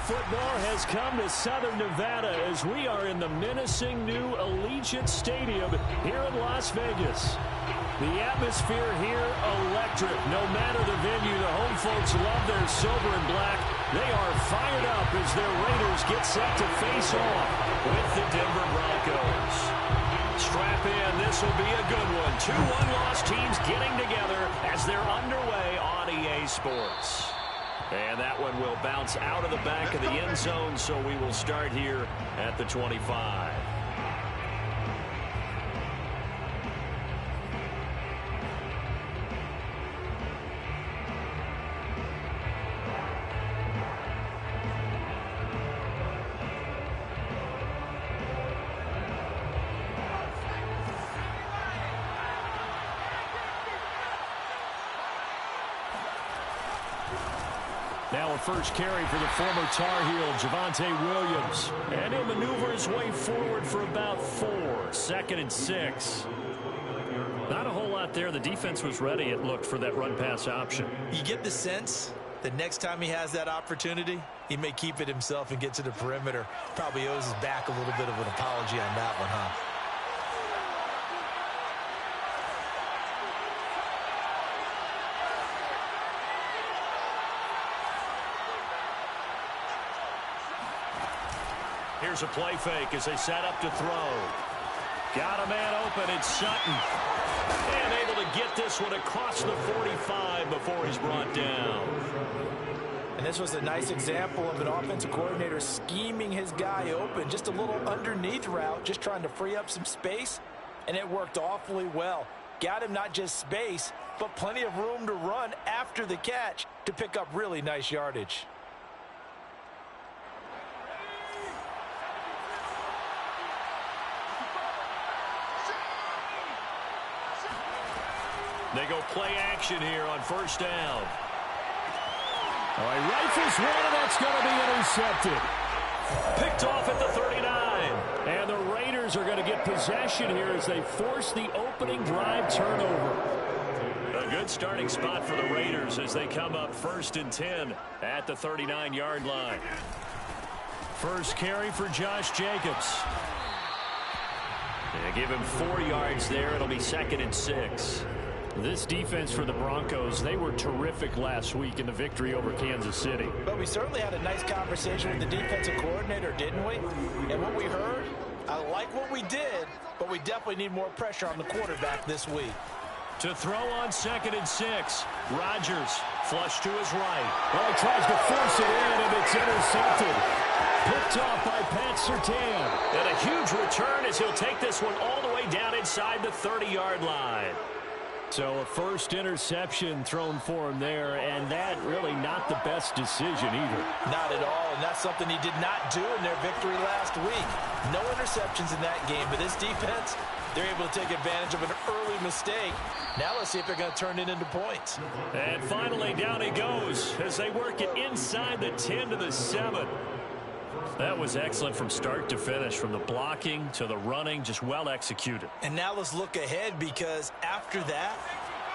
football has come to Southern Nevada as we are in the menacing new Allegiant Stadium here in Las Vegas. The atmosphere here, electric. No matter the venue, the home folks love their silver and black. They are fired up as their Raiders get set to face off with the Denver Broncos. Strap in, this will be a good one. Two one-loss teams getting together as they're underway on EA Sports. And that one will bounce out of the back of the end zone, so we will start here at the 25. Now a first carry for the former Tar Heel, Javonte Williams. And he'll maneuver his way forward for about 4. 2nd and 6. Not a whole lot there. The defense was ready, it looked, for that run-pass option. You get the sense that next time he has that opportunity, he may keep it himself and get to the perimeter. Probably owes his back a little bit of an apology on that one, huh? Here's a play fake as they set up to throw. Got a man open, it's Sutton. And able to get this one across the 45 before he's brought down. And this was a nice example of an offensive coordinator scheming his guy open. Just a little underneath route, just trying to free up some space. And it worked awfully well. Got him not just space, but plenty of room to run after the catch to pick up really nice yardage. They go play action here on first down. All right, rifles one, and that's going to be intercepted. Picked off at the 39. And the Raiders are going to get possession here as they force the opening drive turnover. A good starting spot for the Raiders as they come up 1st and 10 at the 39-yard line. First carry for Josh Jacobs. They give him 4 yards there. It'll be 2nd and 6. This defense for the Broncos, they were terrific last week in the victory over Kansas City. But we certainly had a nice conversation with the defensive coordinator, didn't we? And what we heard, I like what we did, but we definitely need more pressure on the quarterback this week. To throw on 2nd and 6, Rodgers flush to his right. Well, he tries to force it in, and it's intercepted. Picked off by Pat Surtain. And a huge return as he'll take this one all the way down inside the 30-yard line. So a first interception thrown for him there, and that really not the best decision either. Not at all, and that's something he did not do in their victory last week. No interceptions in that game, but this defense, they're able to take advantage of an early mistake. Now let's see if they're going to turn it into points. And finally, down he goes as they work it inside the 10 to the 7. That was excellent from start to finish, from the blocking to the running, just well executed. And now let's look ahead, because after that,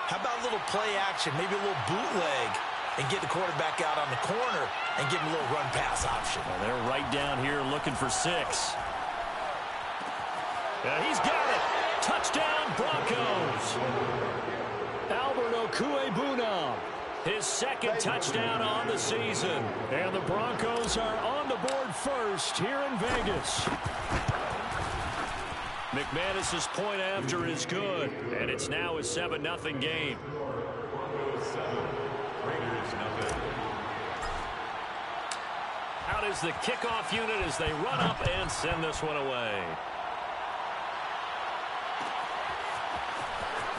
how about a little play action, maybe a little bootleg, and get the quarterback out on the corner and give him a little run pass option. Well, they're right down here looking for 6. He's got it. Touchdown, Broncos. Albert Okwuegbunam. His 2nd touchdown on the season. And the Broncos are on the board first here in Vegas. McManus's point after is good. And it's now a 7-0 game. Out is the kickoff unit as they run up and send this one away.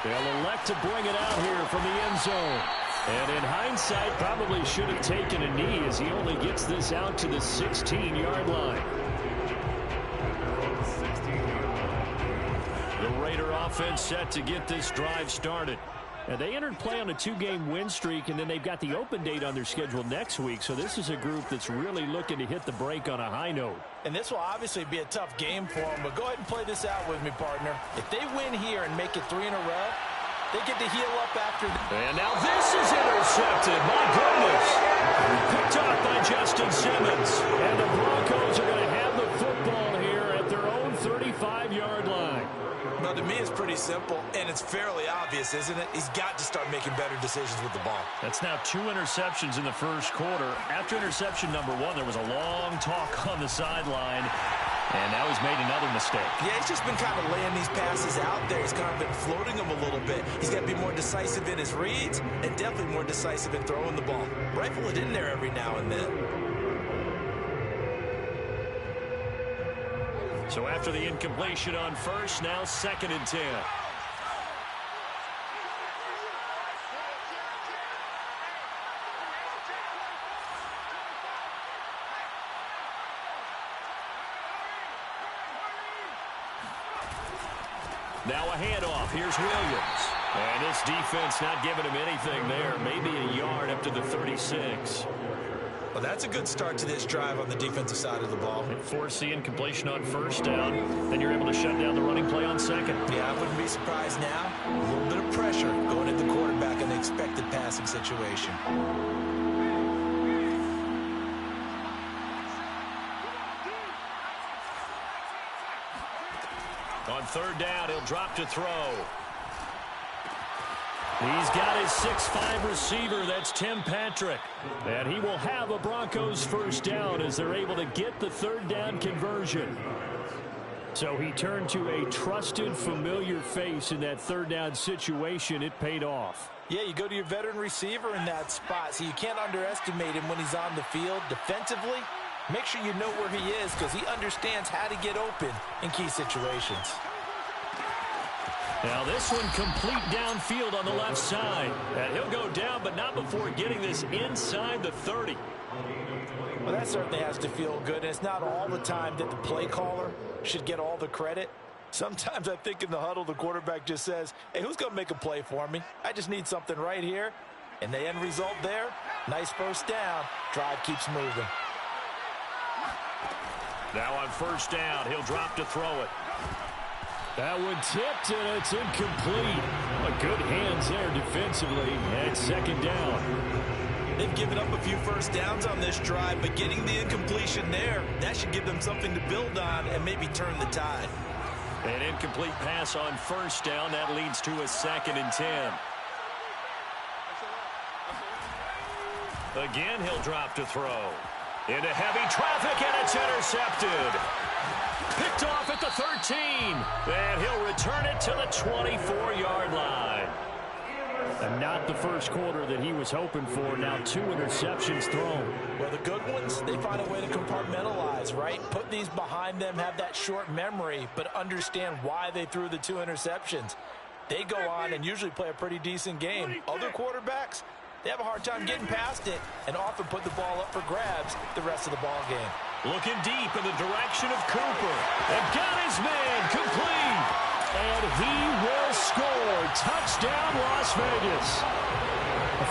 They'll elect to bring it out here from the end zone. And in hindsight, probably should have taken a knee as he only gets this out to the 16-yard line. The Raider offense set to get this drive started. And they entered play on a 2-game win streak, and then they've got the open date on their schedule next week. So this is a group that's really looking to hit the break on a high note. And this will obviously be a tough game for them, but go ahead and play this out with me, partner. If they win here and make it 3 in a row, they get to heal up after. And now this is intercepted. My goodness. Picked off by Justin Simmons. pretty simple, and it's fairly obvious, isn't it? He's got to start making better decisions with the ball. That's now 2 interceptions in the first quarter. After interception number 1, there was a long talk on the sideline, and now he's made another mistake. Yeah, he's just been kind of laying these passes out there. He's kind of been floating them a little bit. He's got to be more decisive in his reads and definitely more decisive in throwing the ball. Rifle it in there every now and then. So after the incompletion on first, now 2nd and 10. Now a handoff. Here's Williams. And this defense not giving him anything there. Maybe a yard up to the 36. Well, that's a good start to this drive on the defensive side of the ball. And force the incompletion on first down. Then you're able to shut down the running play on second. Yeah, I wouldn't be surprised now. A little bit of pressure going at the quarterback in the expected passing situation. On 3rd down, he'll drop to throw. He's got his 6'5" receiver. That's Tim Patrick. And he will have a Broncos first down as they're able to get the 3rd down conversion. So he turned to a trusted, familiar face in that 3rd down situation. It paid off. Yeah, you go to your veteran receiver in that spot, so you can't underestimate him when he's on the field defensively. Make sure you know where he is because he understands how to get open in key situations. Now this one complete downfield on the left side. And he'll go down, but not before getting this inside the 30. Well, that certainly has to feel good. And it's not all the time that the play caller should get all the credit. Sometimes I think in the huddle, the quarterback just says, hey, who's going to make a play for me? I just need something right here. And the end result there, nice first down. Drive keeps moving. Now on first down, he'll drop to throw it. That one tipped, and it's incomplete. Good hands there defensively at 2nd down. They've given up a few first downs on this drive, but getting the incompletion there, that should give them something to build on and maybe turn the tide. An incomplete pass on first down. That leads to a 2nd and 10. Again, he'll drop to throw. Into heavy traffic, and it's intercepted. Picked off at the 13. And he'll return it to the 24-yard line. And not the first quarter that he was hoping for. Now 2 interceptions thrown. Well, the good ones, they find a way to compartmentalize, right? Put these behind them, have that short memory, but understand why they threw the 2 interceptions. They go on and usually play a pretty decent game. Other quarterbacks, they have a hard time getting past it and often put the ball up for grabs the rest of the ball game. Looking deep in the direction of Cooper. And got his man complete. And he will score. Touchdown, Las Vegas.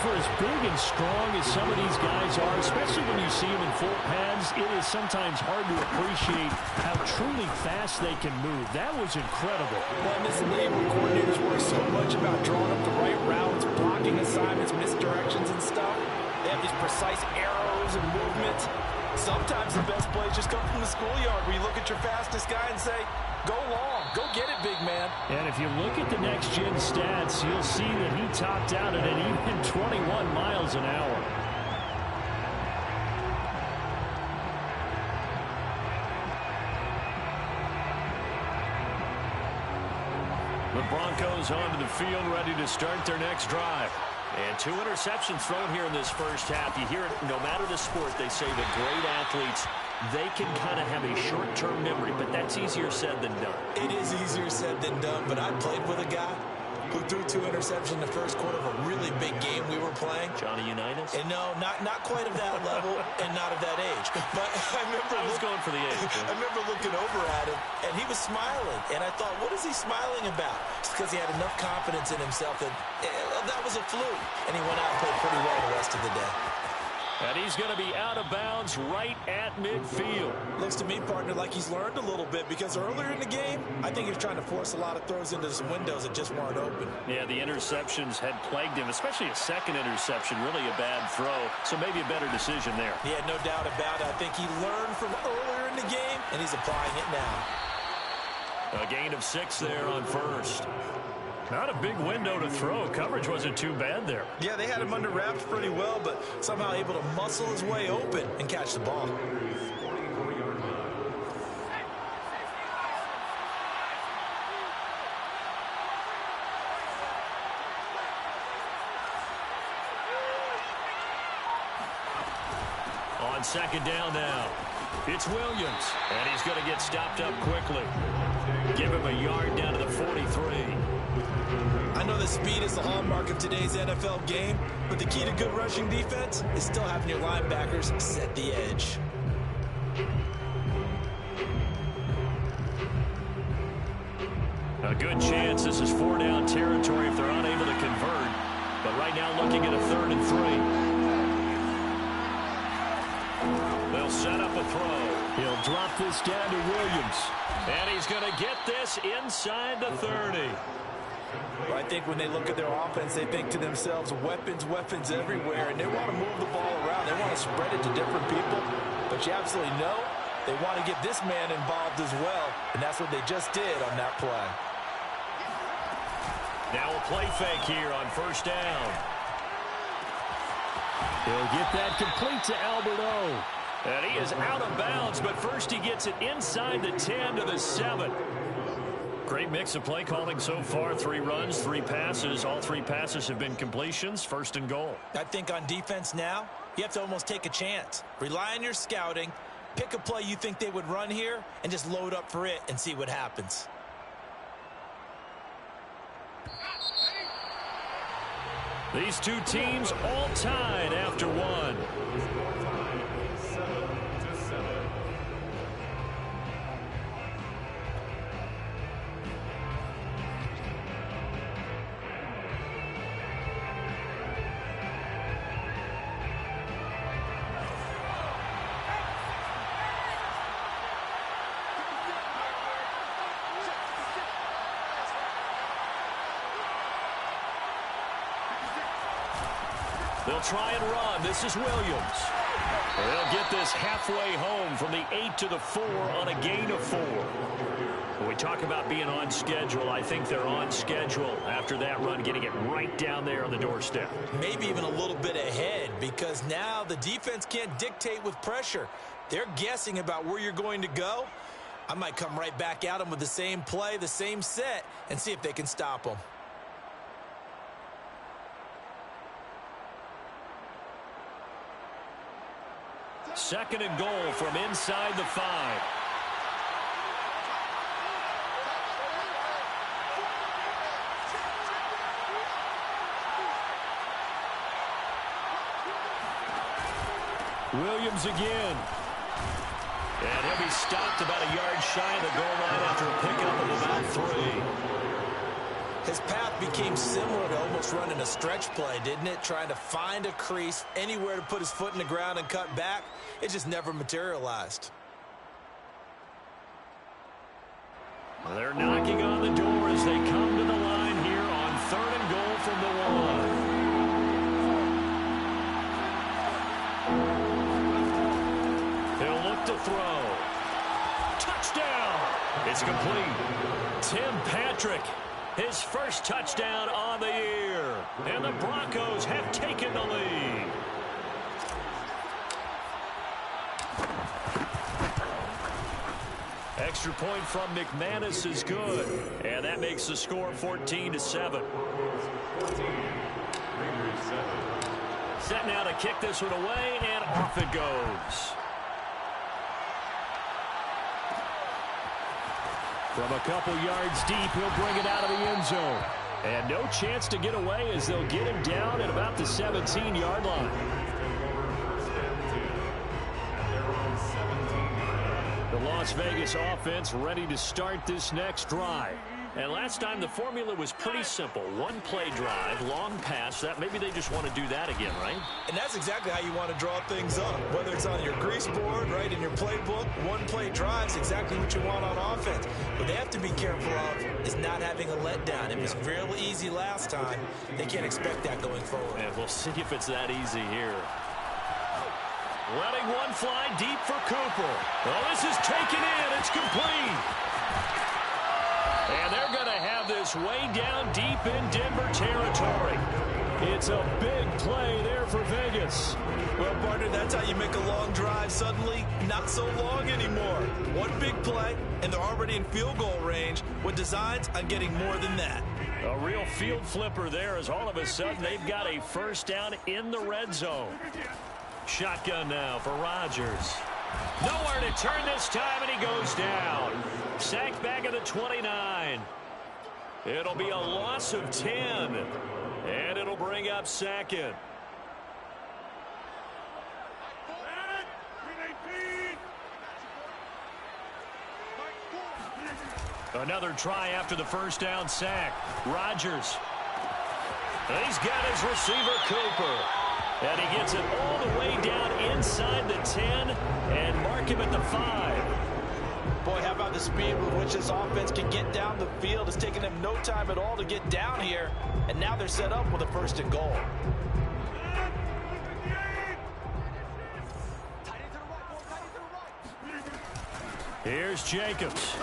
For as big and strong as some of these guys are, especially when you see them in full pads, it is sometimes hard to appreciate how truly fast they can move. That was incredible. Well, in this league where coordinators worry so much about drawing up the right routes, blocking assignments, misdirections and stuff, they have these precise arrows and movements. Sometimes the best plays just come from the schoolyard where you look at your fastest guy and say, go long, go get it, big man. And if you look at the next-gen stats, you'll see that he topped out at an even 21 miles an hour. The Broncos onto the field, ready to start their next drive. And 2 interceptions thrown here in this first half. You hear it, no matter the sport, they say that great athletes, they can kind of have a short-term memory, but that's easier said than done. It is easier said than done, but I played with a guy who threw 2 interceptions in the first quarter of a really big game we were playing. Johnny Unitas? And no, not quite of that level and not of that age. But I was going for the age. I remember looking over at him, and he was smiling. And I thought, what is he smiling about? Just because he had enough confidence in himself that that was a fluke. And he went out and played pretty well the rest of the day. And he's going to be out of bounds right at midfield. Looks to me, partner, like he's learned a little bit because earlier in the game, I think he was trying to force a lot of throws into some windows that just weren't open. Yeah, the interceptions had plagued him, especially a second interception, really a bad throw. So maybe a better decision there. Yeah, no doubt about it. I think he learned from earlier in the game, and he's applying it now. A gain of 6 there on first. Not a big window to throw. Coverage wasn't too bad there. Yeah, they had him under wraps pretty well, but somehow able to muscle his way open and catch the ball. On second down now, it's Williams, and he's going to get stopped up quickly. Give him a yard down to the 43. I know that speed is the hallmark of today's NFL game, but the key to good rushing defense is still having your linebackers set the edge. A good chance this is 4-down territory if they're unable to convert. But right now looking at a 3rd and 3. They'll set up a throw. He'll drop this down to Williams. And he's going to get this inside the 30. I think when they look at their offense, they think to themselves, weapons, weapons everywhere, and they want to move the ball around. They want to spread it to different people, but you absolutely know they want to get this man involved as well, and that's what they just did on that play. Now a play fake here on first down. He'll get that complete to Albert O. And he is out of bounds, but first he gets it inside the 10 to the 7. Great mix of play calling so far. 3 runs, 3 passes. All 3 passes have been completions. 1st and goal. I think on defense now, you have to almost take a chance. Rely on your scouting. Pick a play you think they would run here and just load up for it and see what happens. These two teams all tied after 1. They'll try and run. This is Williams. They'll get this halfway home from the 8 to the 4 on a gain of 4. When we talk about being on schedule, I think they're on schedule after that run, getting it right down there on the doorstep. Maybe even a little bit ahead, because now the defense can't dictate with pressure. They're guessing about where you're going to go. I might come right back at them with the same play, the same set, and see if they can stop them. Second and goal from inside the 5. Williams again. And he'll be stopped about a yard shy of the goal line after a pickup of about 3. His path became similar to almost running a stretch play, didn't it? Trying to find a crease, anywhere to put his foot in the ground and cut back. It just never materialized. They're knocking on the door as they come to the line here on 3rd and goal from the 1. He'll look to throw. Touchdown! It's complete. Tim Patrick, his first touchdown on the year. And the Broncos have taken the lead. Extra point from McManus is good. And that makes the score 14-7. Set now to kick this one away, and off it goes. From a couple yards deep, he'll bring it out of the end zone. And no chance to get away as they'll get him down at about the 17-yard line. The Las Vegas offense ready to start this next drive. And last time the formula was pretty simple. One play drive, long pass. That maybe they just want to do that again, right? And that's exactly how you want to draw things up. Whether it's on your grease board, right, in your playbook, one play drive is exactly what you want on offense. What they have to be careful of is not having a letdown. It was real easy last time. They can't expect that going forward. And we'll see if it's that easy here. Letting one fly deep for Cooper. Well, this is taken in. It's complete. And they're going to have this way down deep in Denver territory. It's a big play there for Vegas. Well, partner, that's how you make a long drive suddenly not so long anymore. One big play, and they're already in field goal range with designs on getting more than that. A real field flipper there as all of a sudden they've got a first down in the red zone. Shotgun now for Rodgers. Nowhere to turn this time, and he goes down. Sacked back at the 29. It'll be a loss of 10, and it'll bring up second. Another try after the first down sack. Rodgers. He's got his receiver, Cooper. And he gets it all the way down inside the 10 and mark him at the 5. Boy, how about the speed with which this offense can get down the field? It's taken them no time at all to get down here. And now they're set up with a first and goal. Here's Jacobs.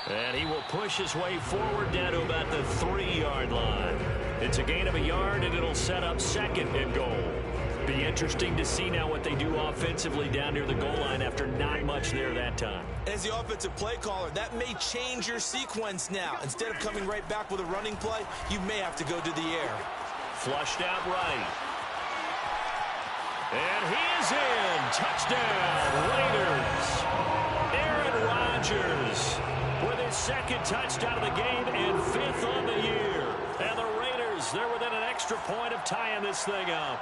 And he will push his way forward down to about the 3-yard line. It's a gain of a yard, and it'll set up second and goal. Be interesting to see now what they do offensively down near the goal line after not much there that time. As the offensive play caller, that may change your sequence now. Instead of coming right back with a running play, you may have to go to the air. Flushed out right. And he is in. Touchdown, Raiders. Aaron Rodgers with his second touchdown of the game and 5th on the year. And the Raiders, they're within an extra point of tying this thing up.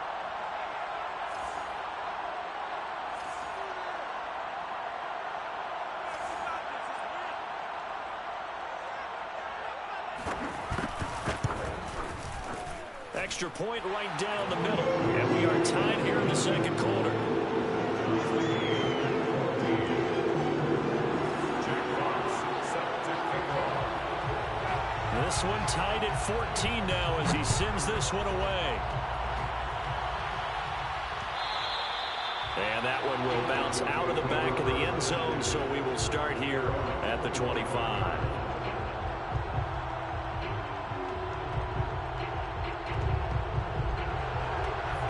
Extra point right down the middle. And we are tied here in the second quarter. This one tied at 14 now as he sends this one away. And that one will bounce out of the back of the end zone, so we will start here at the 25.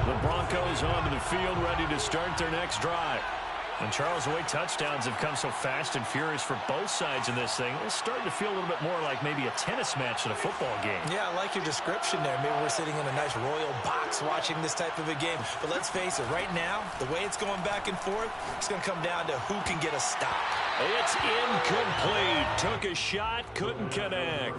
The Broncos onto the field, ready to start their next drive. And Charles, the way touchdowns have come so fast and furious for both sides in this thing, it's starting to feel a little bit more like maybe a tennis match than a football game. Yeah, I like your description there. Maybe we're sitting in a nice royal box watching this type of a game. But let's face it, right now, the way it's going back and forth, it's going to come down to who can get a stop. It's incomplete. Took a shot, couldn't connect.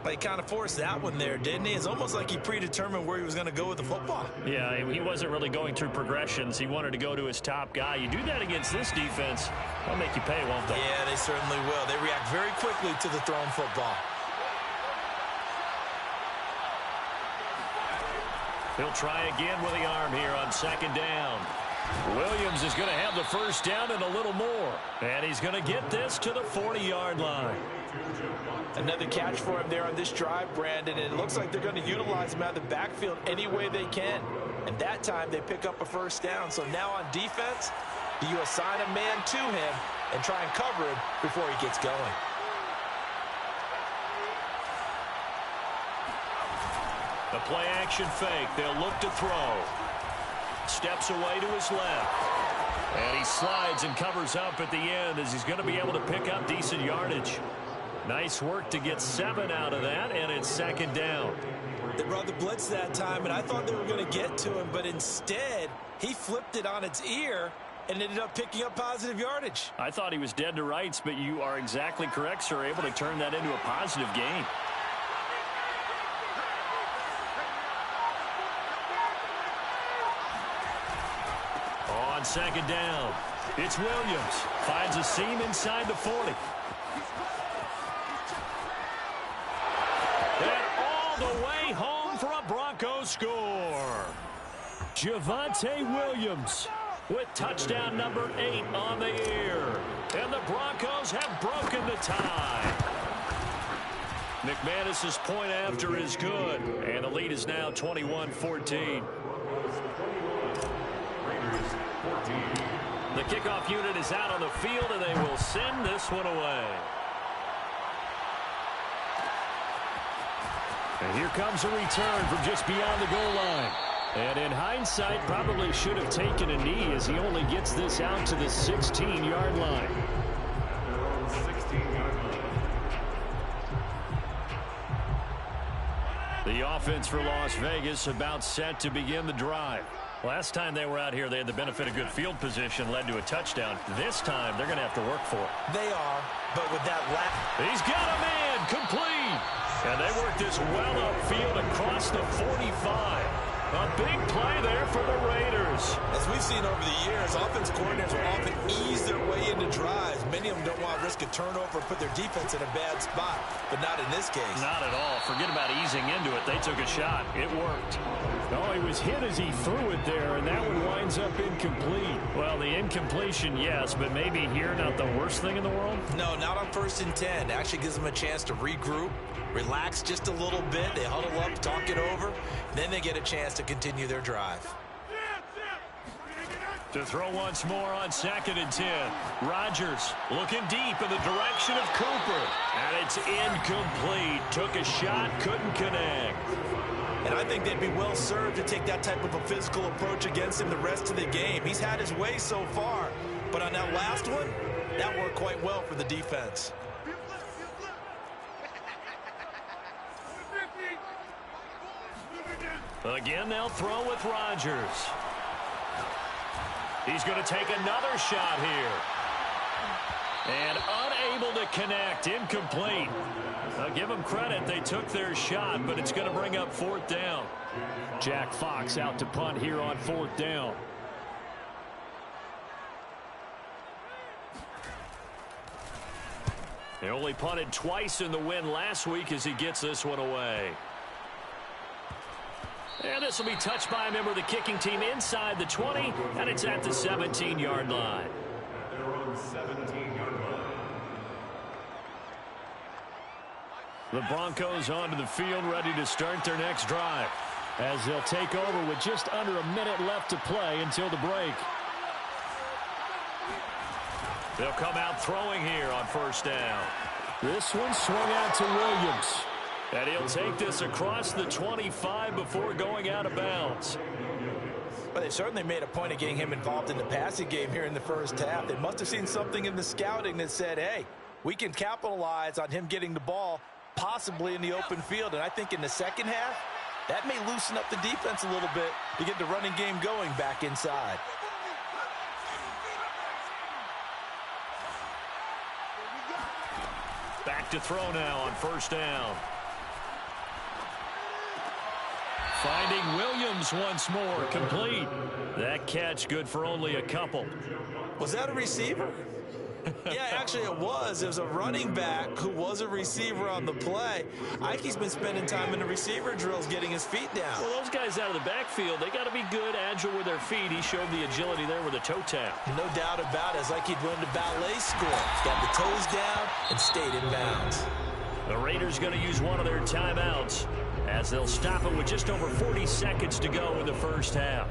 He kind of forced that one there, didn't he? It's almost like he predetermined where he was going to go with the football. Yeah, he wasn't really going through progressions. He wanted to go to his top guy. You do that against this defense, they'll make you pay, won't they? Yeah, they certainly will. They react very quickly to the thrown football. He'll try again with the arm here on second down. Williams is going to have the first down and a little more. And he's going to get this to the 40-yard line. Another catch for him there on this drive, Brandon, and it looks like they're going to utilize him out of the backfield any way they can. And that time they pick up a first down. So now on defense, do you assign a man to him and try and cover him before he gets going? The play action fake. They'll look to throw. Steps away to his left. And he slides and covers up at the end as he's going to be able to pick up decent yardage. Nice work to get 7 out of that, and it's second down. They brought the blitz that time, and I thought they were going to get to him, but instead he flipped it on its ear and ended up picking up positive yardage. I thought he was dead to rights, but you are exactly correct, sir. Able to turn that into a positive gain. On second down, it's Williams. Finds a seam inside the 40. And all the way home for a Broncos score. Javonte Williams with touchdown number 8 on the year. And the Broncos have broken the tie. McManus's point after is good. And the lead is now 21-14. The kickoff unit is out on the field, and they will send this one away. And here comes a return from just beyond the goal line. And in hindsight, probably should have taken a knee as he only gets this out to the 16-yard line. The offense for Las Vegas about set to begin the drive. Last time they were out here, they had the benefit of good field position, led to a touchdown. This time, they're going to have to work for it. They are, but with that he's got a man, complete. And they work this well upfield across the 45. A big play there for the Raiders. As we've seen over the years, offense coordinators will often ease their way into drives. Many of them don't want to risk a turnover or put their defense in a bad spot, but not in this case. Not at all. Forget about easing into it. They took a shot. It worked. Oh, he was hit as he threw it there, and that one winds up incomplete. Well, the incompletion, yes, but maybe here not the worst thing in the world? No, not on 1st and 10. It actually gives them a chance to regroup, relax just a little bit. They huddle up, talk it over. Then they get a chance to continue their drive. To throw once more on 2nd and 10. Rodgers looking deep in the direction of Cooper. And it's incomplete. Took a shot, couldn't connect. And I think they'd be well served to take that type of a physical approach against him the rest of the game. He's had his way so far. But on that last one, that worked quite well for the defense. Again, they'll throw with Rodgers. He's going to take another shot here. And unable to connect. Incomplete. I'll give them credit. They took their shot, but it's going to bring up 4th down. Jack Fox out to punt here on 4th down. He only punted twice in the win last week as he gets this one away. And this will be touched by a member of the kicking team inside the 20, and it's at the 17-yard line. The Broncos onto the field, ready to start their next drive, as they'll take over with just under a minute left to play until the break. They'll come out throwing here on 1st down. This one swung out to Williams. And he'll take this across the 25 before going out of bounds. Well, they certainly made a point of getting him involved in the passing game here in the first half. They must have seen something in the scouting that said, hey, we can capitalize on him getting the ball possibly in the open field. And I think in the second half, that may loosen up the defense a little bit to get the running game going back inside. Back to throw now on 1st down. Finding Williams once more, complete. That catch good for only a couple. Was that a receiver? Yeah, actually it was. It was a running back who was a receiver on the play. Ike's been spending time in the receiver drills getting his feet down. Well, those guys out of the backfield, they got to be good, agile with their feet. He showed the agility there with a toe tap. No doubt about it. It's like he'd run the ballet score. Got the toes down and stayed in bounds. The Raiders going to use one of their timeouts as they'll stop it with just over 40 seconds to go in the first half.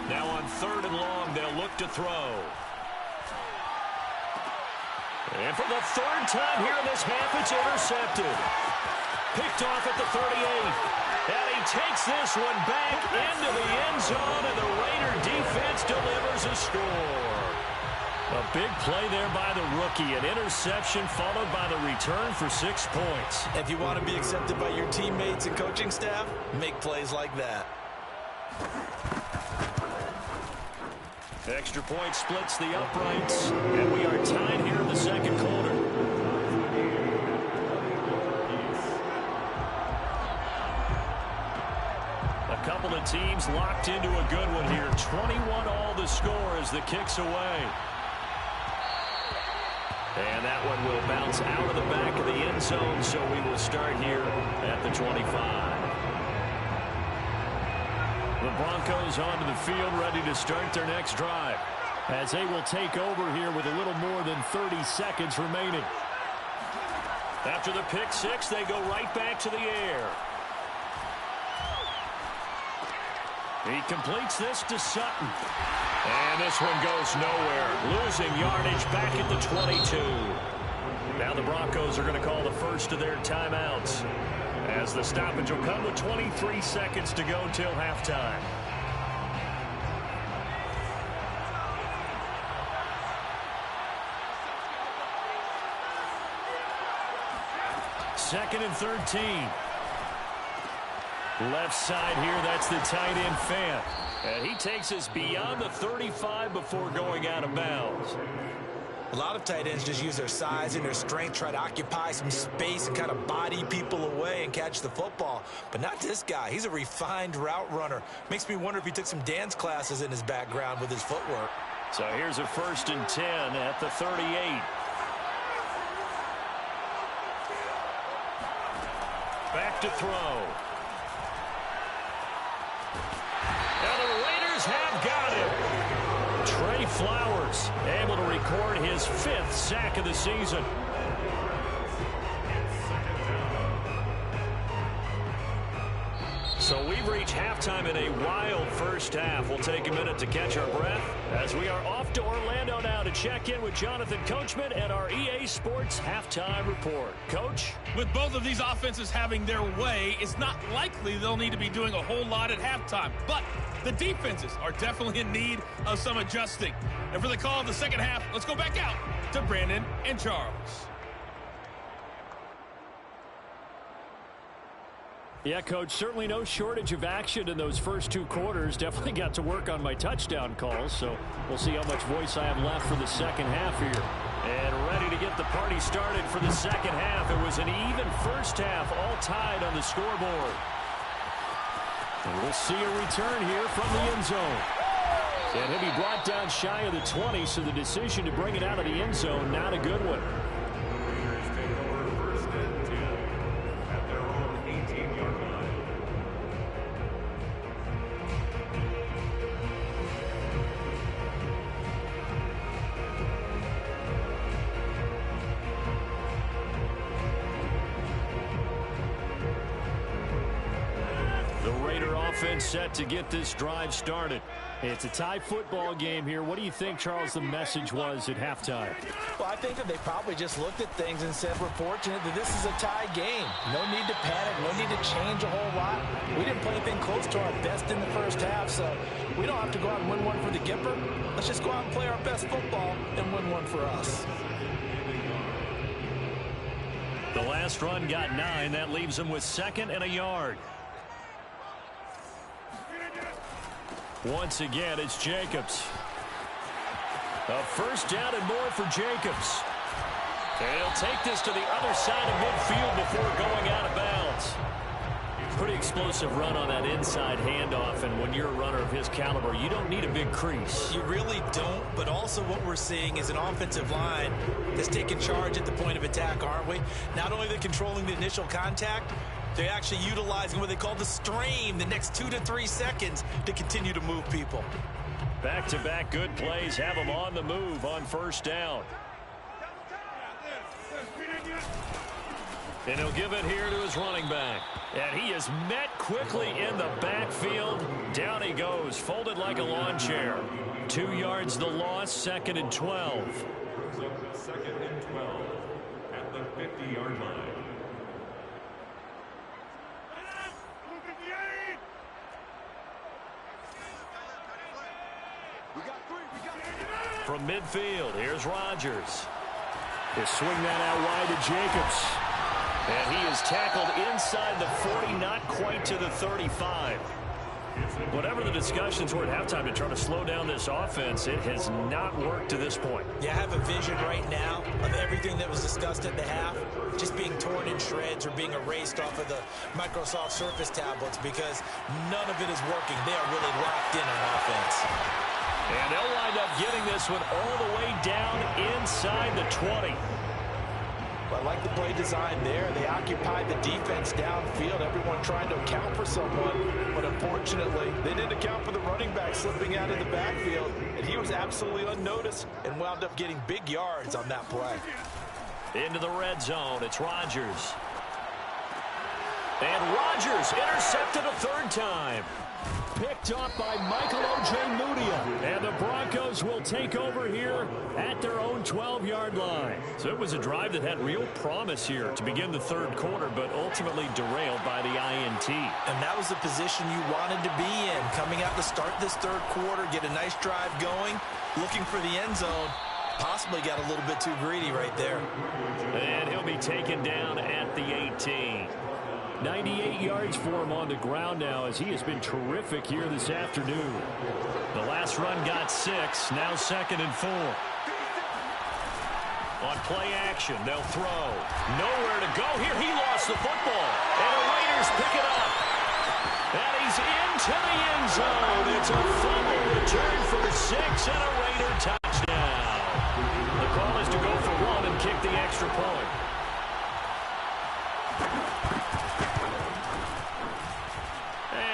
Now on 3rd and long, they'll look to throw. And for the 3rd time here in this half, it's intercepted. Picked off at the 38. And he takes this one back into the end zone, and the Raider defense delivers a score. A big play there by the rookie. An interception followed by the return for 6 points. If you want to be accepted by your teammates and coaching staff, make plays like that. Extra point splits the uprights, and we are tied here in the second quarter. A couple of teams locked into a good one here. 21 all the score as the kick's away. And that one will bounce out of the back of the end zone, so we will start here at the 25. The Broncos onto the field, ready to start their next drive. as they will take over here with a little more than 30 seconds remaining. After the pick six, they go right back to the air. He completes this to Sutton. And this one goes nowhere. Losing yardage back at the 22. Now the Broncos are going to call the first of their timeouts, as the stoppage will come with 23 seconds to go till halftime. Second and 13. Left side here, that's the tight end Fant. And he takes us beyond the 35 before going out of bounds. A lot of tight ends just use their size and their strength, try to occupy some space and kind of body people away and catch the football. But not this guy. He's a refined route runner. Makes me wonder if he took some dance classes in his background with his footwork. So here's a first and 10 at the 38. Back to throw. Now the Raiders have got him. Trey Flowers able to record his 5th sack of the season. So we've reached halftime in a wild first half. We'll take a minute to catch our breath as we are off to Orlando now to check in with Jonathan Coachman and our EA Sports Halftime Report. Coach? With both of these offenses having their way, it's not likely they'll need to be doing a whole lot at halftime. But the defenses are definitely in need of some adjusting. And for the call of the second half, let's go back out to Brandon and Charles. Yeah, Coach, certainly no shortage of action in those first 2 quarters. Definitely got to work on my touchdown calls, so we'll see how much voice I have left for the second half here. And ready to get the party started for the second half. It was an even first half, all tied on the scoreboard. And we'll see a return here from the end zone. And he'll be brought down shy of the 20, so the decision to bring it out of the end zone, not a good one. Set to get this drive started. It's a tie football game here. What do you think, Charles, the message was at halftime? Well, I think that they probably just looked at things and said, we're fortunate that this is a tie game. No need to panic, no need to change a whole lot. We didn't play anything close to our best in the first half, so we don't have to go out and win one for the Gipper. Let's just go out and play our best football and win one for us. The last run got 9. That leaves them with 2nd and a yard. Once again, it's Jacobs. A first down and more for Jacobs. And he'll take this to the other side of midfield before going out of bounds. Pretty explosive run on that inside handoff, and when you're a runner of his caliber, you don't need a big crease. You really don't, but also what we're seeing is an offensive line that's taking charge at the point of attack, aren't we? Not only they're controlling the initial contact, they're actually utilizing what they call the strain, the next 2 to 3 seconds to continue to move people. Back-to-back good plays have them on the move on first down. And he'll give it here to his running back. And he is met quickly in the backfield. Down he goes, folded like a lawn chair. 2 yards the loss, 2nd and 12. 2nd and 12 at the 50-yard line. From midfield, here's Rodgers. He'll swing that out wide to Jacobs. And he is tackled inside the 40, not quite to the 35. Whatever the discussions were at halftime to try to slow down this offense, it has not worked to this point. Yeah, I have a vision right now of everything that was discussed at the half just being torn in shreds or being erased off of the Microsoft Surface tablets because none of it is working. They are really locked in on offense. And they'll wind up getting this one all the way down inside the 20. I like the play design there. They occupied the defense downfield, everyone trying to account for someone, but unfortunately, they didn't account for the running back. quarterback slipping out of the backfield, and he was absolutely unnoticed and wound up getting big yards on that play. Into the red zone, it's Rodgers. And Rodgers intercepted a third time. Picked up by Michael Ojemudia. And the Broncos will take over here at their own 12-yard line. So it was a drive that had real promise here to begin the third quarter, but ultimately derailed by the INT. And that was the position you wanted to be in. Coming out to start this third quarter, get a nice drive going, looking for the end zone. Possibly got a little bit too greedy right there. And he'll be taken down at the 18. 98 yards for him on the ground now as he has been terrific here this afternoon. The last run got 6, now 2nd and 4. On play action, they'll throw. Nowhere to go here. He lost the football. And the Raiders pick it up. And he's into the end zone. It's a fumble return for 6 and a Raider touchdown. The call is to go for 1 and kick the extra point.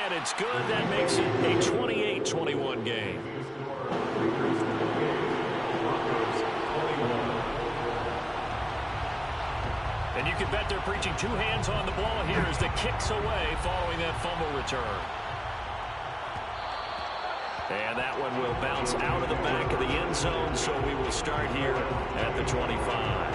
And it's good. That makes it a 28-21 game. And you can bet they're preaching 2 hands on the ball here as the kick's away following that fumble return. And that one will bounce out of the back of the end zone, so we will start here at the 25.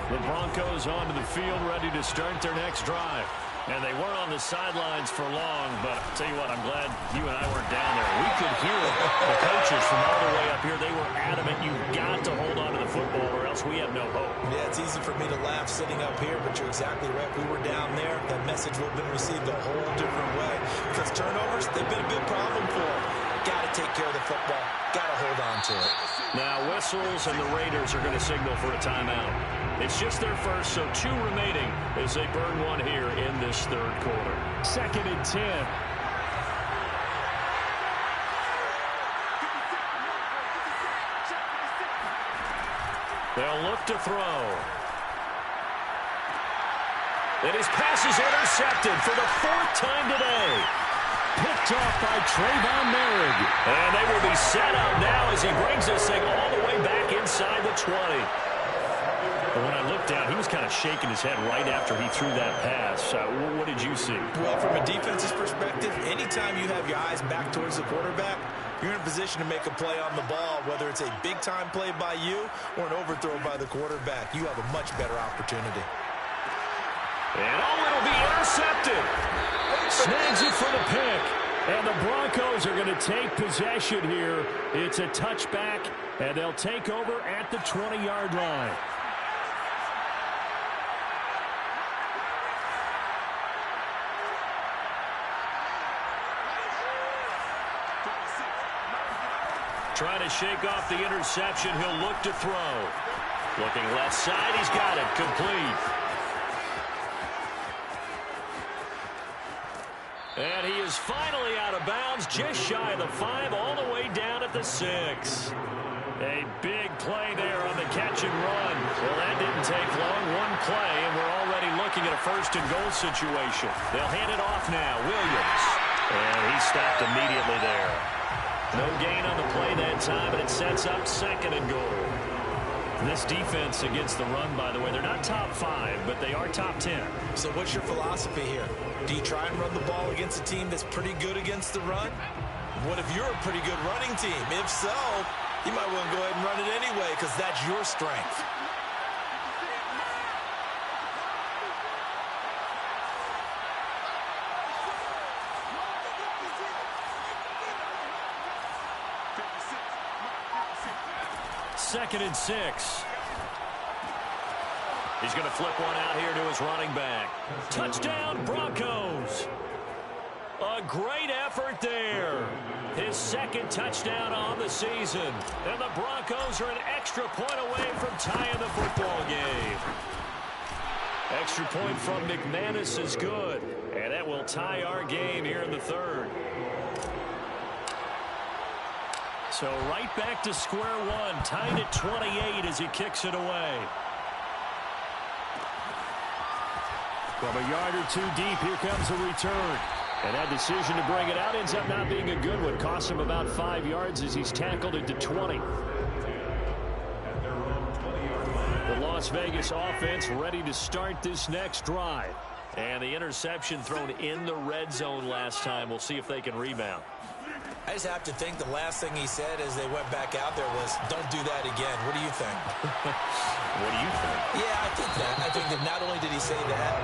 The Broncos onto the field, ready to start their next drive. And they weren't on the sidelines for long, but I'll tell you what, I'm glad you and I weren't down there. We could hear the coaches from all the way up here. They were adamant, you've got to hold on to the football or else we have no hope. Yeah, it's easy for me to laugh sitting up here, but you're exactly right. We were down there. That message would have been received a whole different way. Because turnovers, they've been a big problem for them. Got to take care of the football. Got to hold on to it. Now whistles and the Raiders are going to signal for a timeout. It's just their first, so 2 remaining as they burn 1 here in this third quarter. 2nd and 10. They'll look to throw. And his pass is intercepted for the 4th time today. Picked off by Trayvon Merrick. And they will be set up now as he brings this thing all the way back inside the 20. But when I looked down, he was kind of shaking his head right after he threw that pass. What did you see? Well, from a defense's perspective, anytime you have your eyes back towards the quarterback, you're in a position to make a play on the ball, whether it's a big-time play by you or an overthrow by the quarterback. You have a much better opportunity. And it'll be intercepted. Snags it for the pick. And the Broncos are going to take possession here. It's a touchback, and they'll take over at the 20-yard line. Trying to shake off the interception. He'll look to throw. Looking left side. He's got it. Complete. And he is finally out of bounds, just shy of the 5, all the way down at the 6. A big play there on the catch and run. Well, that didn't take long. 1 play, and we're already looking at a 1st and goal situation. They'll hand it off now. Williams. And he stopped immediately there. No gain on the play that time, and it sets up 2nd and goal. This defense against the run, by the way, they're not top 5, but they are top 10. So what's your philosophy here? Do you try and run the ball against a team that's pretty good against the run? What if you're a pretty good running team? If so, you might want to go ahead and run it anyway because that's your strength. Second and 6. He's going to flip one out here to his running back. Touchdown, Broncos. A great effort there. His 2nd touchdown on the season. And the Broncos are an extra point away from tying the football game. Extra point from McManus is good. And that will tie our game here in the 3rd. So right back to square one, tied at 28 as he kicks it away. From a yard or two deep, here comes a return. And that decision to bring it out ends up not being a good one. Cost him about 5 yards as he's tackled it to 20. The Las Vegas offense ready to start this next drive. And the interception thrown in the red zone last time. We'll see if they can rebound. I just have to think the last thing he said as they went back out there was, don't do that again. What do you think? What do you think? Yeah, I think that. I think that not only did he say that,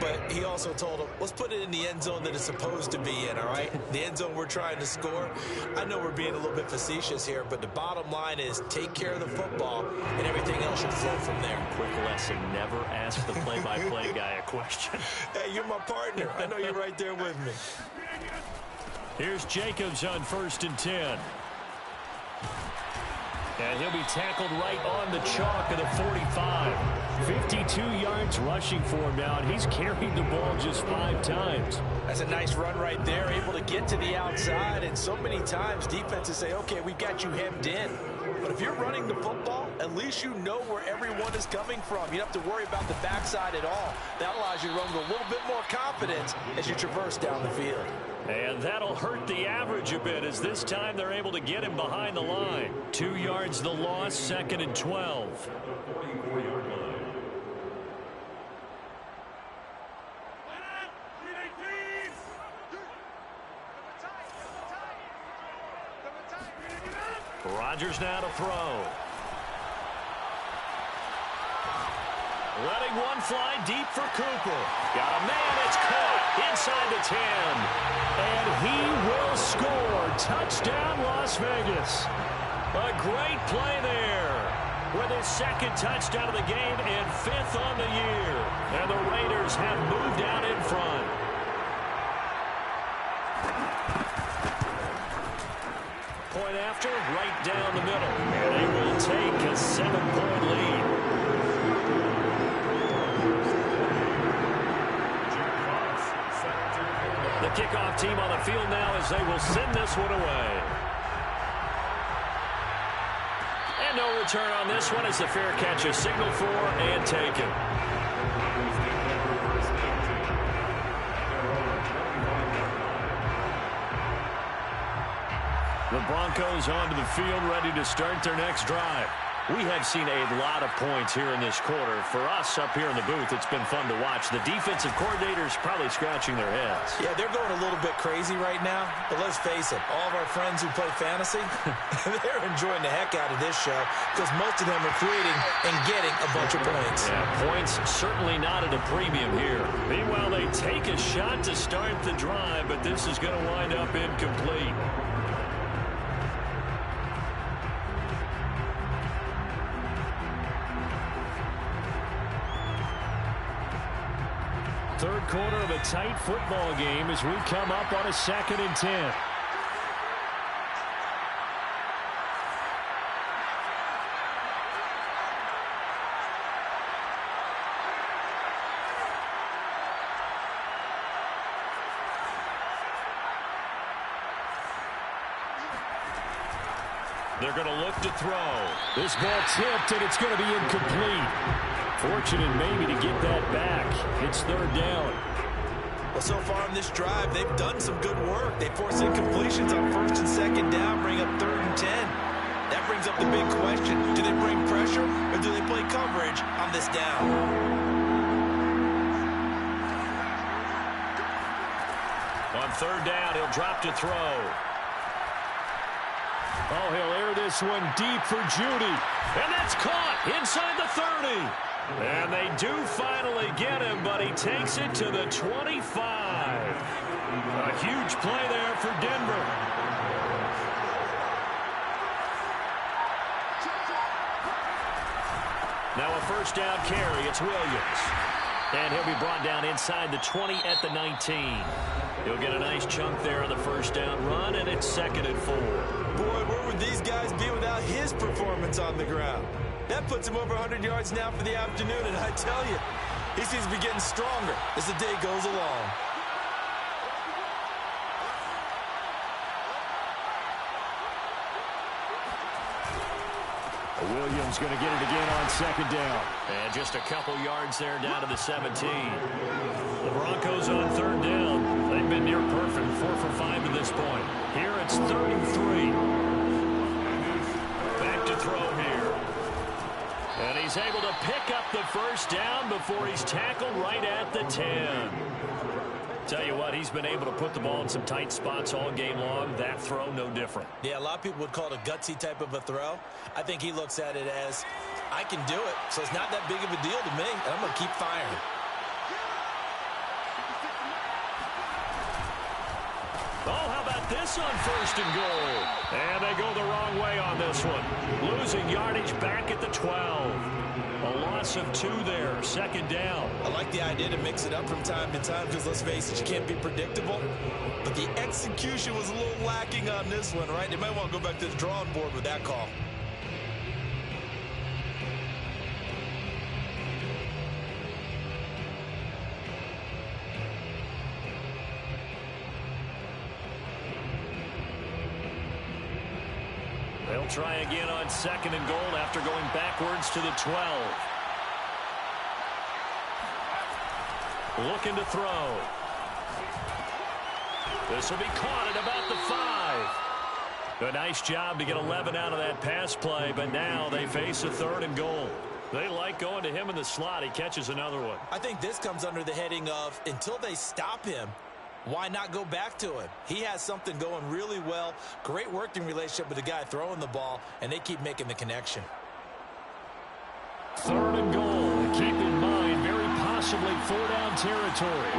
but he also told him, let's put it in the end zone that it's supposed to be in, all right? The end zone we're trying to score. I know we're being a little bit facetious here, but the bottom line is take care of the football, and everything else should flow from there. Quick lesson, never ask the play-by-play guy a question. Hey, you're my partner. I know you're right there with me. Here's Jacobs on 1st and 10. And he'll be tackled right on the chalk of the 45. 52 yards rushing for him now, and he's carried the ball just 5 times. That's a nice run right there, able to get to the outside, and so many times defenses say, okay, we've got you hemmed in. But if you're running the football, at least you know where everyone is coming from. You don't have to worry about the backside at all. That allows you to run with a little bit more confidence as you traverse down the field. And that'll hurt the average a bit as this time they're able to get him behind the line. 2 yards the loss, 2nd and 12. Rodgers now to throw. Letting one fly deep for Cooper. Got a man, it's caught inside the 10. And he will score. Touchdown, Las Vegas. A great play there. With his 2nd touchdown of the game and 5th on the year. And the Raiders have moved out in front. Point after, right down the middle. And they will take a 7-point lead. The kickoff team on the field now as they will send this one away. And no return on this one as the fair catch is signaled for and taken. The Broncos onto the field ready to start their next drive. We have seen a lot of points here in this quarter. For us up here in the booth, it's been fun to watch. The defensive coordinators probably scratching their heads. Yeah, they're going a little bit crazy right now. But let's face it, all of our friends who play fantasy, they're enjoying the heck out of this show because most of them are creating and getting a bunch of points. Yeah, points certainly not at a premium here. Meanwhile, they take a shot to start the drive, but this is going to wind up incomplete. Third quarter of a tight football game as we come up on a 2nd and 10. They're going to look to throw. This ball tipped, and it's going to be incomplete. Fortunate maybe to get that back. It's 3rd down. Well, so far in this drive, they've done some good work. They force incompletions on 1st and 2nd down, bring up 3rd and 10. That brings up the big question. Do they bring pressure, or do they play coverage on this down? On 3rd down, he'll drop to throw. Oh, he'll air this one deep for Judy. And that's caught inside the 30. And they do finally get him, but he takes it to the 25. A huge play there for Denver. Now a 1st down carry. It's Williams. And he'll be brought down inside the 20 at the 19. He'll get a nice chunk there on the 1st down run, and it's 2nd and 4. Boy, where would these guys be without his performance on the ground? That puts him over 100 yards now for the afternoon, and I tell you, he seems to be getting stronger as the day goes along. Williams going to get it again on second down. And just a couple yards there down to the 17. The Broncos on third down. They've been near perfect, 4 for 5 to this point. Here it's 33. Back to throw here. And he's able to pick up the first down before he's tackled right at the 10. Tell you what, he's been able to put the ball in some tight spots all game long. That throw, no different. Yeah, a lot of people would call it a gutsy type of a throw. I think he looks at it as, I can do it, so it's not that big of a deal to me, and I'm going to keep firing. Oh, how about this on first and goal? And they go the wrong way on this one. Losing yardage back at the 12. A loss of 2 there, second down. I like the idea to mix it up from time to time because, let's face it, you can't be predictable. But the execution was a little lacking on this one, right? They might want to go back to the drawing board with that call. They'll try again on second and goal after going backwards to the 12. Looking to throw. This will be caught at about the 5. A nice job to get 11 out of that pass play, but now they face a third and goal. They like going to him in the slot. He catches another one. I think this comes under the heading of, until they stop him, why not go back to him? He has something going really well. Great working relationship with the guy throwing the ball, and they keep making the connection. Third and goal. Keep in mind, very possibly 4-down territory.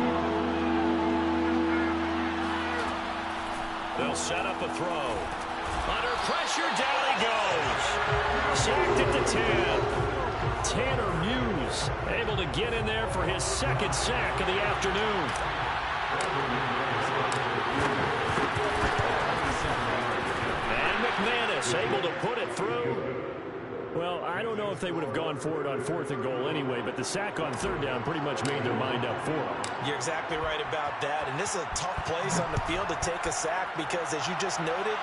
They'll set up a throw. Under pressure, down he goes. Sacked at the 10. Tanner Muse able to get in there for his second sack of the afternoon. And McManus able to put it through. Well, I don't know if they would have gone for it on fourth and goal anyway, but the sack on third down pretty much made their mind up for them. You're exactly right about that. And this is a tough place on the field to take a sack because, as you just noted,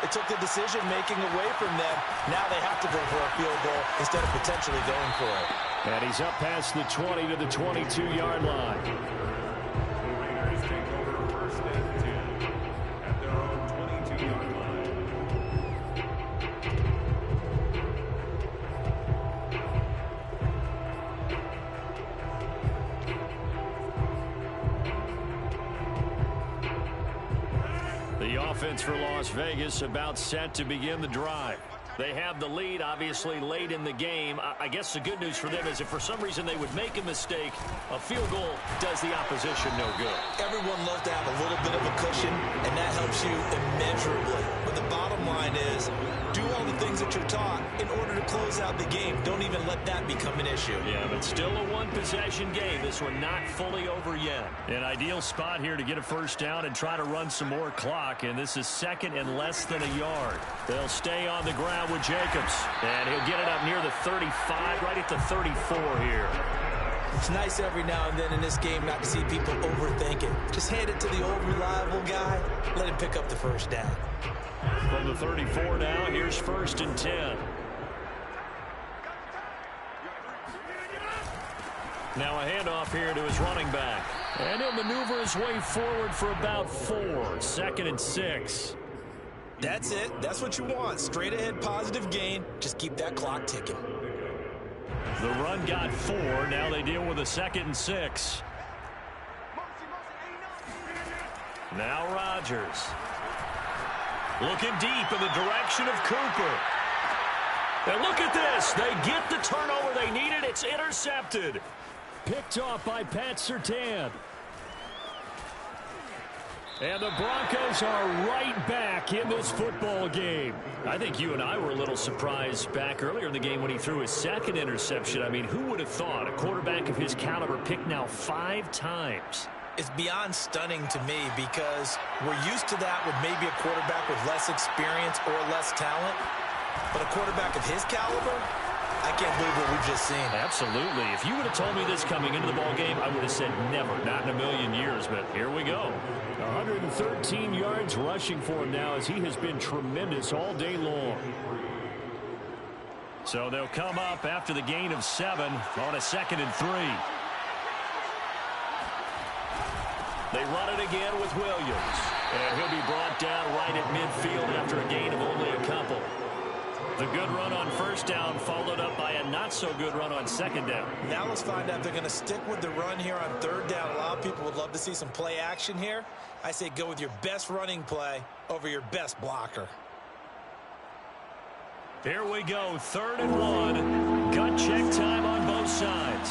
it took the decision-making away from them. Now they have to go for a field goal instead of potentially going for it. And he's up past the 20 to the 22-yard line. Offense for Las Vegas about set to begin the drive. They have the lead, obviously, late in the game. I guess the good news for them is if for some reason they would make a mistake, a field goal does the opposition no good. Everyone loves to have a little bit of a cushion, and that helps you immeasurably. But the bottom line is, do all the things that you're taught in order to close out the game. Don't even let that become an issue. Yeah, but still a one-possession game. This one not fully over yet. An ideal spot here to get a first down and try to run some more clock, and this is second and less than a yard. They'll stay on the ground with Jacobs, and he'll get it up near the 35, right at the 34 here. It's nice every now and then in this game not to see people overthink it. Just hand it to the old reliable guy. Let him pick up the first down. From the 34 now, here's first and 10. Now a handoff here to his running back. And he'll maneuver his way forward for about 4. Second and 6. That's it. That's what you want. Straight ahead positive gain. Just keep that clock ticking. The run got 4. Now they deal with a second and 6. Now Rodgers. Looking deep in the direction of Cooper. And look at this. They get the turnover they needed. It's intercepted. Picked off by Pat Surtain. And the Broncos are right back in this football game. I think you and I were a little surprised back earlier in the game when he threw his second interception. I mean, who would have thought a quarterback of his caliber picked now 5 times? It's beyond stunning to me because we're used to that with maybe a quarterback with less experience or less talent. But a quarterback of his caliber, I can't believe what we've just seen. Absolutely. If you would have told me this coming into the ball game, I would have said never, not in a million years. But here we go. 113 yards rushing for him now as he has been tremendous all day long. So they'll come up after the gain of 7 on a 2nd and 3. They run it again with Williams. And he'll be brought down right at midfield after a gain of only a couple. The good run on 1st down followed up by a not-so-good run on 2nd down. Now let's find out if they're going to stick with the run here on 3rd down. A lot of people would love to see some play action here. I say go with your best running play over your best blocker. Here we go, 3rd and 1. Gut check time on both sides.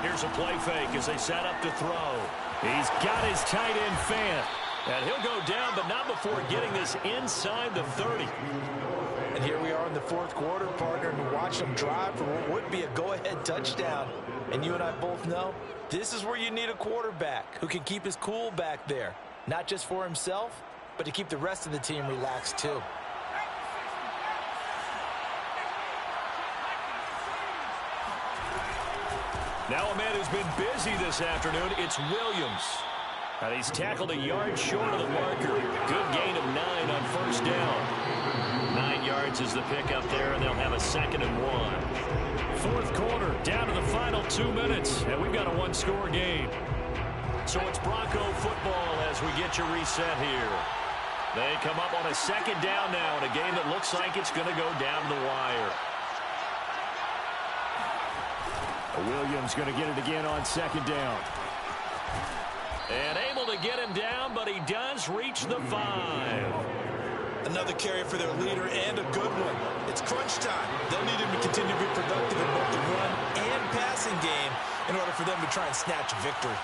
Here's a play fake as they set up to throw. He's got his tight end Fant. And he'll go down, but not before getting this inside the 30. And here we are in the 4th quarter, partner, and watch them drive for what would be a go-ahead touchdown. And you and I both know this is where you need a quarterback who can keep his cool back there. Not just for himself, but to keep the rest of the team relaxed too. Now a man who's been busy this afternoon, it's Williams. And he's tackled a yard short of the marker. Good gain of 9 on 1st down. 9 yards is the pickup there, and they'll have a 2nd and 1. 4th quarter, down to the final 2 minutes, and we've got a 1-score game. So it's Bronco football as we get you reset here. They come up on a 2nd down now in a game that looks like it's going to go down to the wire. Williams going to get it again on 2nd down. And able to get him down, but he does reach the 5. Another carry for their leader and a good one. It's crunch time. They'll need him to continue to be productive in both the run and passing game in order for them to try and snatch a victory.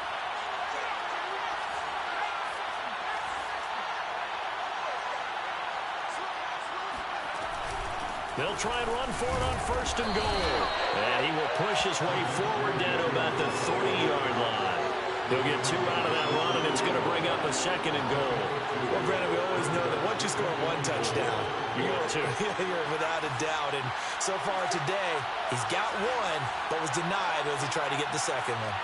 They'll try and run for it on 1st and goal. And he will push his way forward down to about the 30-yard line. He'll get 2 out of that run, and it's going to bring up a 2nd and goal. Well, Brandon, we always know that once you score 1 touchdown, you're without a doubt. And so far today, he's got 1, but was denied as he tried to get the 2nd one.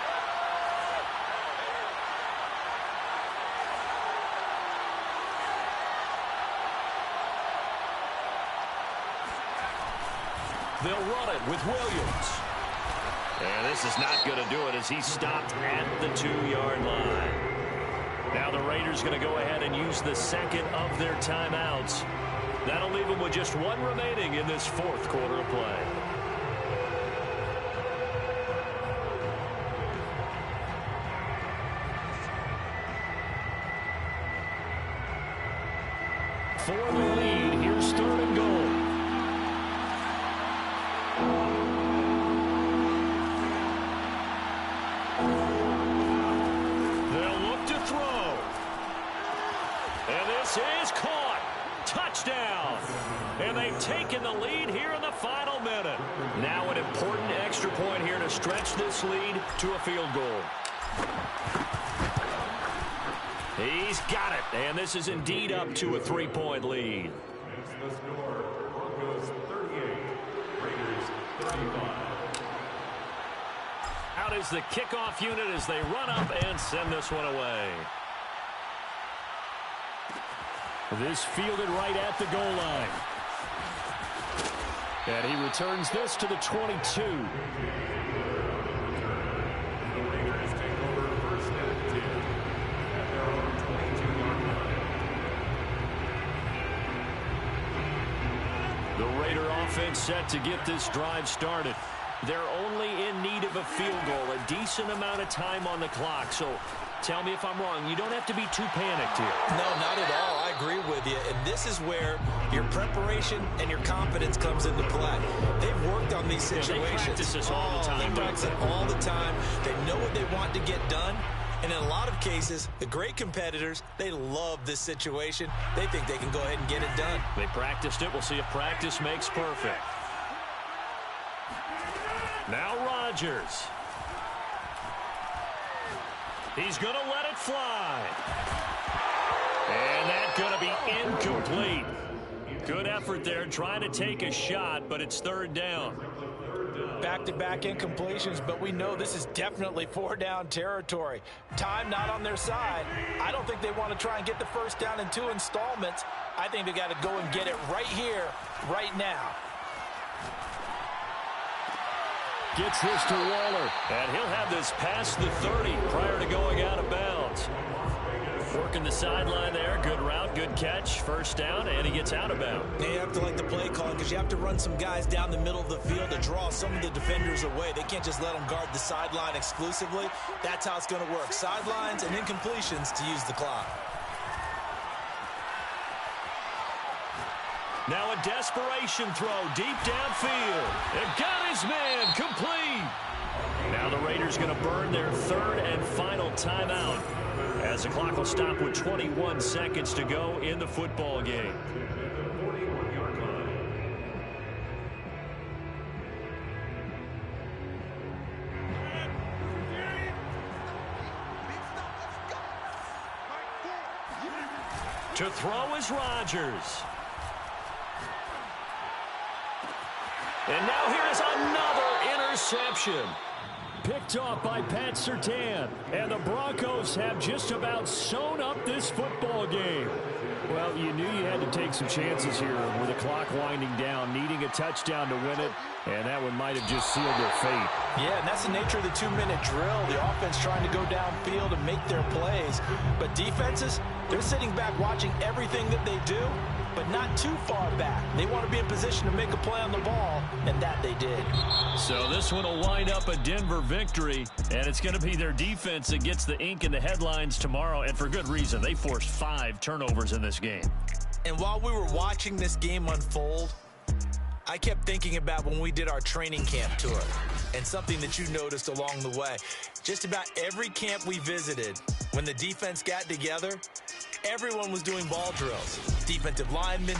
They'll run it with Williams. And this is not going to do it as he stopped at the 2-yard line. Now the Raiders going to go ahead and use the 2nd of their timeouts. That'll leave them with just 1 remaining in this 4th quarter of play. For the lead, here's 3rd and goal. Is caught. Touchdown. And they've taken the lead here in the final minute. Now an important extra point here to stretch this lead to a field goal. He's got it. And this is indeed up to a 3-point lead. The score, Broncos 38, Raiders 35. Out is the kickoff unit as they run up and send this one away. This fielded right at the goal line. And he returns this to the 22. The Raiders take over 1st and 10 at their own 22-yard line. The Raider offense set to get this drive started. They're only in need of a field goal, a decent amount of time on the clock. So tell me if I'm wrong. You don't have to be too panicked here. No, not at all. I agree with you. And this is where your preparation and your confidence comes into play. They've worked on these situations. They practice this all the time. They practice it all the time. They know what they want to get done. And in a lot of cases, the great competitors, they love this situation. They think they can go ahead and get it done. They practiced it. We'll see if practice makes perfect. Now Rodgers. He's going to let it fly. And that's going to be incomplete. Good effort there, trying to take a shot, but it's third down. Back-to-back incompletions, but we know this is definitely four-down territory. Time not on their side. I don't think they want to try and get the first down in 2 installments. I think they got to go and get it right here, right now. Gets this to Waller, and he'll have this past the 30 prior to going out of bounds. Working the sideline there. Good route, good catch. First down, and he gets out of bounds. Yeah, you have to like the play calling because you have to run some guys down the middle of the field to draw some of the defenders away. They can't just let them guard the sideline exclusively. That's how it's going to work. Sidelines and incompletions to use the clock. Now a desperation throw deep downfield. It got his man complete. Now the Raiders going to burn their third and final timeout as the clock will stop with 21 seconds to go in the football game. To throw is Rodgers. And now here's another interception. Picked off by Pat Surtain. And the Broncos have just about sewn up this football game. Well, you knew you had to take some chances here with the clock winding down, needing a touchdown to win it. And that one might have just sealed their fate. Yeah, and that's the nature of the 2-minute drill. The offense trying to go downfield and make their plays. But defenses, they're sitting back watching everything that they do, but not too far back. They want to be in position to make a play on the ball, and that they did. So this one will wind up a Denver victory, and it's going to be their defense that gets the ink in the headlines tomorrow, and for good reason. They forced 5 turnovers in this game. And while we were watching this game unfold, I kept thinking about when we did our training camp tour and something that you noticed along the way. Just about every camp we visited, when the defense got together, everyone was doing ball drills. Defensive linemen,